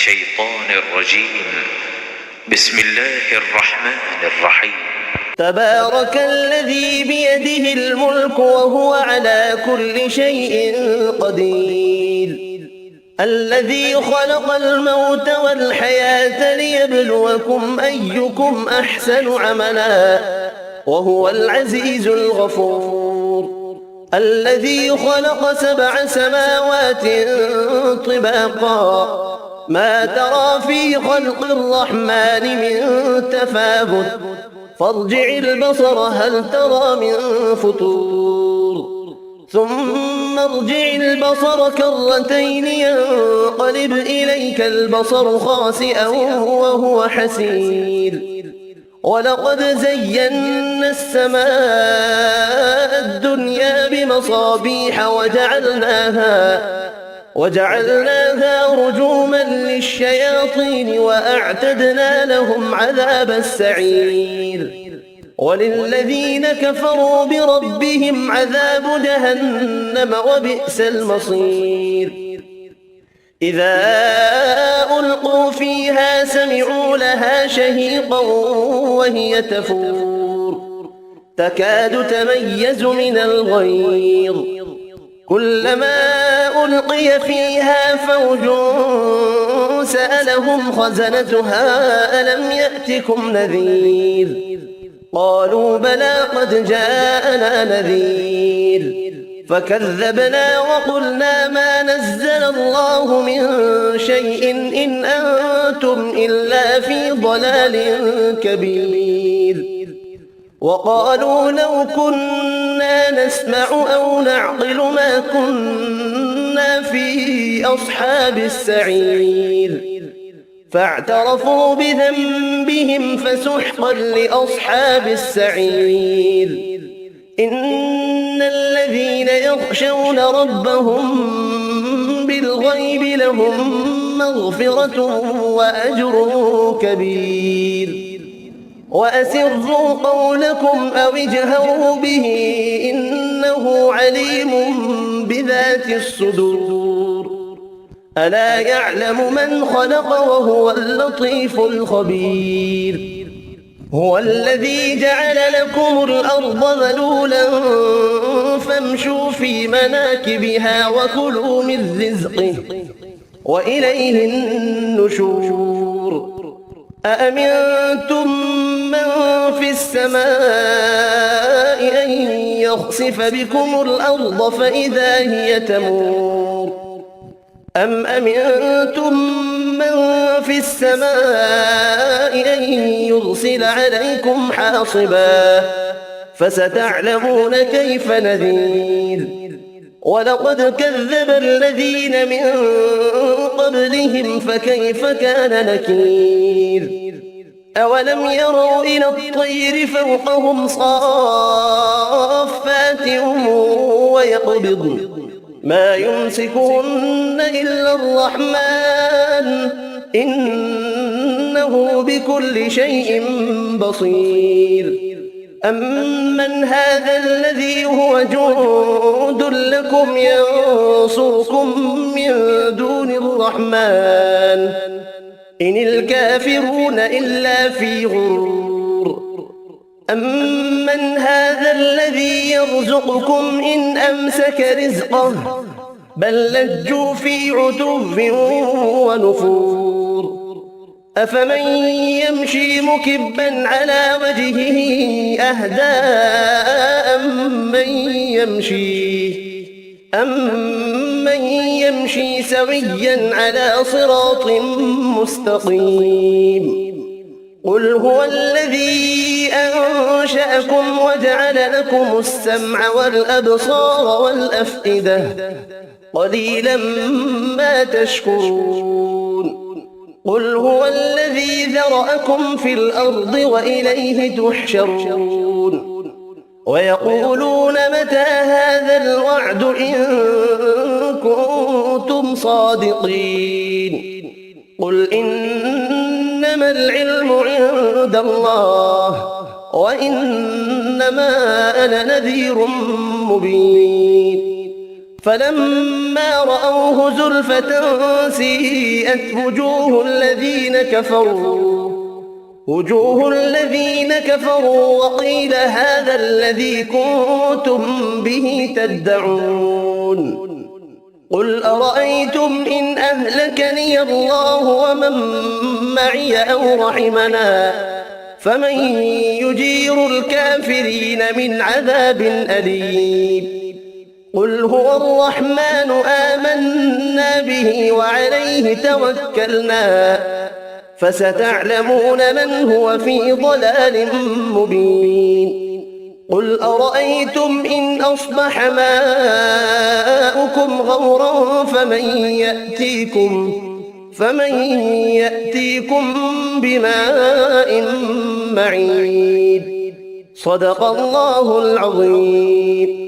الشيطان الرجيم. بسم الله الرحمن الرحيم. تبارك الذي بيده الملك وهو على كل شيء قدير، الذي خلق الموت والحياة ليبلوكم أيكم أحسن عملا وهو العزيز الغفور، الذي خلق 7 سماوات طباقا ما ترى في خلق الرحمن من تفاوت فارجع البصر هل ترى من فطور ثم ارجع البصر كرتين ينقلب إليك البصر خاسئا وهو حسير، ولقد زينا السماء الدنيا بمصابيح وجعلناها رجوما للشياطين وأعتدنا لهم عذاب السعير، وللذين كفروا بربهم عذاب جهنم وبئس المصير. إذا ألقوا فيها سمعوا لها شهيقا وهي تفور تكاد تميز من الغيظ، كلما ألقي فيها فوج سألهم خزنتها ألم يأتكم نذير، قالوا بلى قد جاءنا نذير فكذبنا وقلنا ما نزل الله من شيء إن أنتم إلا في ضلال كبير، وقالوا لو كنا نسمع أو نعقل ما كنا في أصحاب السعير، فاعترفوا بذنبهم فسحقا لأصحاب السعير. إن الذين يخشون ربهم بالغيب لهم مغفرة وأجر كبير، وأسروا قولكم أو اجهروا به إنه عليم بذات الصدور، ألا يعلم من خلق وهو اللطيف الخبير. هو الذي جعل لكم الأرض ذلولا فامشوا في مناكبها وكلوا من رزقه وإليه النشور. أأمنتم من في السماء أن يخسف بكم الأرض فإذا هي تمور، أم أمنتم من في السماء أن يرسل عليكم حاصبا فستعلمون كيف نذير. ولقد كذب الذين من قبلهم فكيف كان نكير. أولم يروا إلى الطير فوقهم صافات ويقبضن ما يمسكهن إلا الرحمن إنه بكل شيء بصير. أمن هذا الذي هو جند لكم ينصركم من دون الرحمن إن الكافرون إلا في غرور. أمن هذا الذي يرزقكم إن أمسك رزقه بل لجوا في عتو ونفور. أفمن يمشي مكبا على وجهه أهدى أمن يمشي سويا على صراط مستقيم. قل هو الذي أنشأكم وجعل لكم السمع والأبصار والأفئدة قليلا ما تشكرون. قل هو الذي ذرأكم في الأرض وإليه تحشرون. ويقولون متى هذا الوعد إن كنتم صادقين. قل إنما العلم عند الله وإنما أنا نذير مبين. فلما رأوه زلفة سيئت وجوه الذين كفروا وقيل هذا الذي كنتم به تدعون قل أرأيتم إن أهلكني الله ومن معي أو رحمنا فمن يجير الكافرين من عذاب أليم قل هو الرحمن آمنا به وعليه توكلنا فستعلمون من هو في ضلال مبين قل أرأيتم إن أصبح ماؤكم غورا فمن يأتيكم بماء معين صدق الله العظيم.